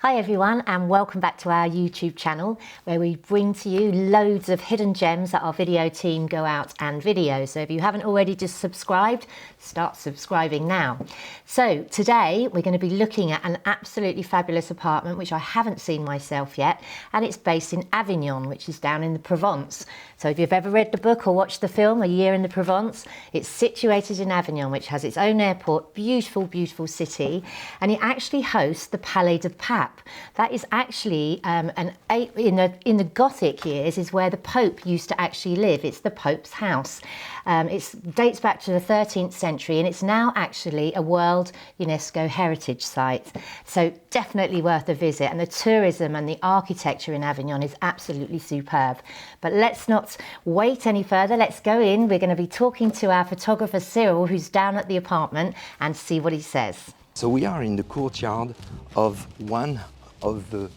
Hi everyone, and welcome back to our YouTube channel where we bring to you loads of hidden gems that our video team go out and video. So if you haven't already just subscribed, start subscribing now. So today we're going to be looking at an absolutely fabulous apartment which I haven't seen myself yet, and it's based in Avignon, which is down in the Provence. So if you've ever read the book or watched the film A Year in the Provence, it's situated in Avignon, which has its own airport, beautiful, beautiful city, and it actually hosts the Palais de Pape. That is actually in the Gothic years is where the Pope used to actually live. It's the Pope's house. It dates back to the 13th century, and it's now actually a World UNESCO Heritage Site. So definitely worth a visit, and the tourism and the architecture in Avignon is absolutely superb. But let's not wait any further. Let's go in. We're going to be talking to our photographer Cyril, who's down at the apartment, and see what he says. So we are in the courtyard of one of the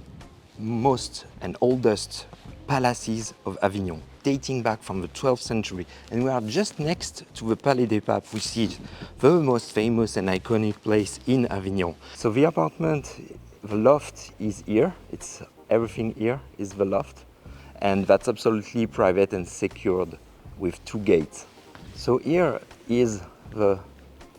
most and oldest palaces of Avignon, dating back from the 12th century. And we are just next to the Palais des Papes, which is the most famous and iconic place in Avignon. So the apartment, the loft is here. It's everything here is the loft. And that's absolutely private and secured with 2 gates. So here is the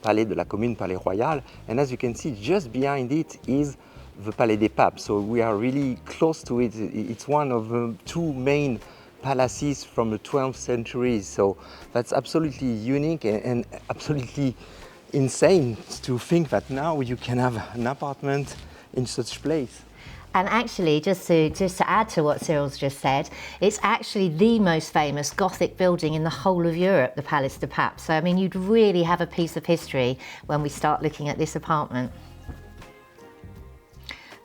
Palais de la Commune, Palais Royal, and as you can see, just behind it is the Palais des Papes. So we are really close to it. It's one of the 2 main palaces from the 12th century. So that's absolutely unique and absolutely insane to think that now you can have an apartment in such place. And actually, just to add to what Cyril's just said, it's actually the most famous Gothic building in the whole of Europe, the Palais de Pape. So, I mean, you'd really have a piece of history when we start looking at this apartment.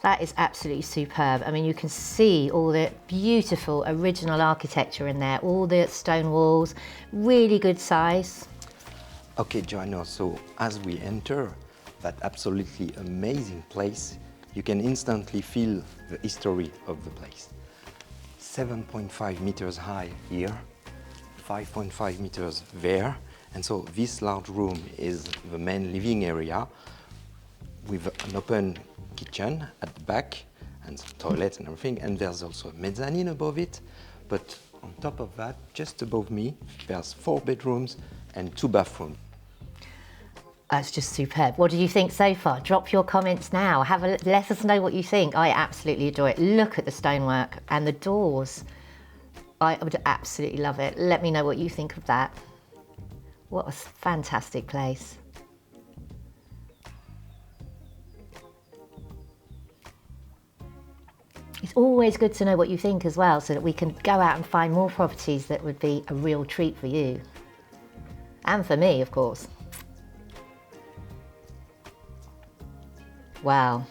That is absolutely superb. I mean, you can see all the beautiful original architecture in there, all the stone walls, really good size. Okay, Joanna, so as we enter that absolutely amazing place, you can instantly feel the history of the place. 7.5 meters high here, 5.5 meters there. And so this large room is the main living area with an open kitchen at the back and some toilets and everything. And there's also a mezzanine above it. But on top of that, just above me, there's 4 bedrooms and 2 bathrooms. That's just superb. What do you think so far? Drop your comments now. Let us know what you think. I absolutely adore it. Look at the stonework and the doors. I would absolutely love it. Let me know what you think of that. What a fantastic place. It's always good to know what you think as well, so that we can go out and find more properties that would be a real treat for you. And for me, of course. Wow,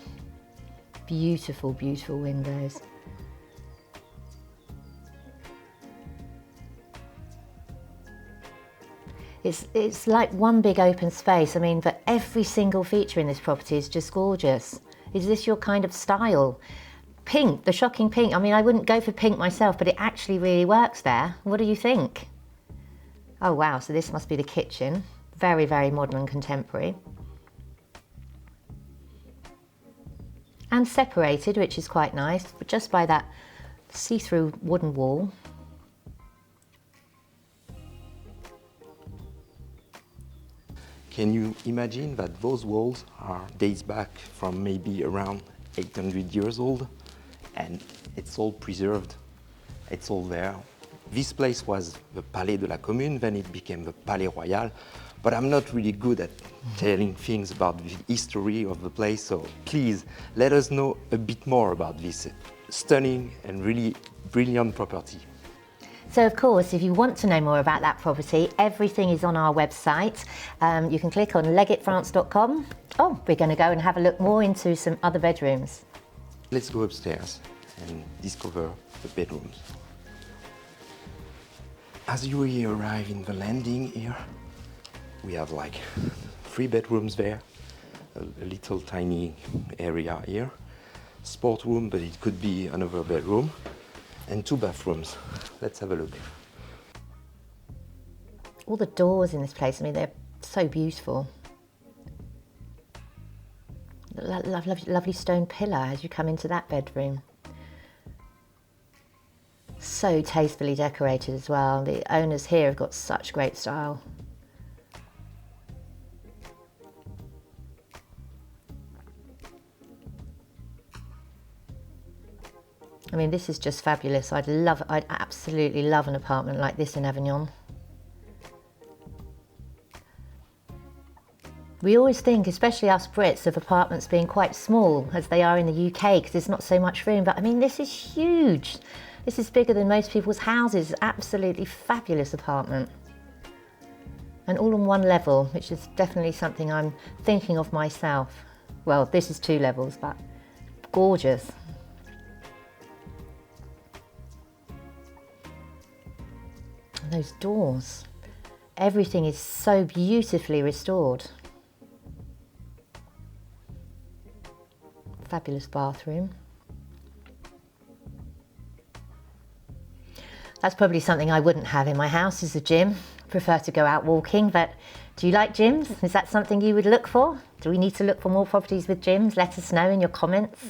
beautiful, beautiful windows. It's like one big open space. I mean, but every single feature in this property is just gorgeous. Is this your kind of style? Pink, the shocking pink. I mean, I wouldn't go for pink myself, but it actually really works there. What do you think? Oh wow, so this must be the kitchen. Very, very modern and contemporary. And separated, which is quite nice, but just by that see-through wooden wall. Can you imagine that those walls dates back from maybe around 800 years old, and it's all preserved, it's all there. This place was the Palais de la Commune, then it became the Palais Royal. But I'm not really good at telling things about the history of the place, so please let us know a bit more about this stunning and really brilliant property. So of course, if you want to know more about that property, everything is on our website. You can click on leggitfrance.com. Oh, we're going to go and have a look more into some other bedrooms. Let's go upstairs and discover the bedrooms. As you arrive in the landing here, we have like 3 bedrooms there, a little tiny area here, sport room, but it could be another bedroom, and 2 bathrooms. Let's have a look. All the doors in this place, I mean, they're so beautiful. Lovely stone pillar as you come into that bedroom. So tastefully decorated as well. The owners here have got such great style. I mean, this is just fabulous. I'd absolutely love an apartment like this in Avignon. We always think, especially us Brits, of apartments being quite small as they are in the UK because there's not so much room, but I mean, this is huge. This is bigger than most people's houses. Absolutely fabulous apartment. And all on one level, which is definitely something I'm thinking of myself. Well, this is 2 levels, but gorgeous. And those doors, everything is so beautifully restored. Fabulous bathroom. That's probably something I wouldn't have in my house, is a gym. I prefer to go out walking, but do you like gyms? Is that something you would look for? Do we need to look for more properties with gyms? Let us know in your comments.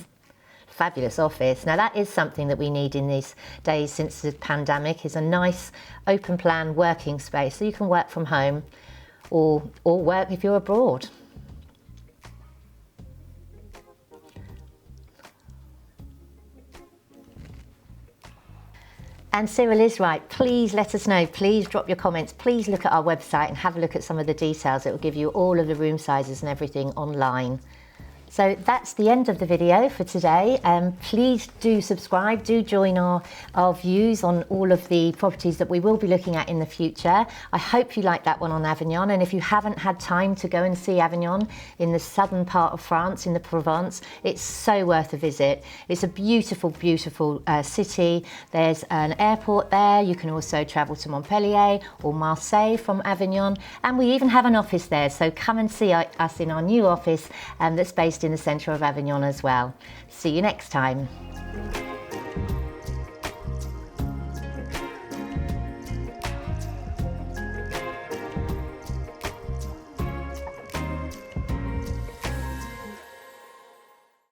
Fabulous office. Now that is something that we need in these days since the pandemic, is a nice open plan working space so you can work from home or work if you're abroad. And Cyril is right. Please let us know. Please drop your comments. Please look at our website and have a look at some of the details. It will give you all of the room sizes and everything online. So that's the end of the video for today. Please do subscribe, do join our views on all of the properties that we will be looking at in the future. I hope you like that one on Avignon, and if you haven't had time to go and see Avignon in the southern part of France, in the Provence, it's so worth a visit. It's a beautiful, beautiful city. There's an airport there. You can also travel to Montpellier or Marseille from Avignon, and we even have an office there, so come and see us in our new office that's based in the centre of Avignon as well. See you next time.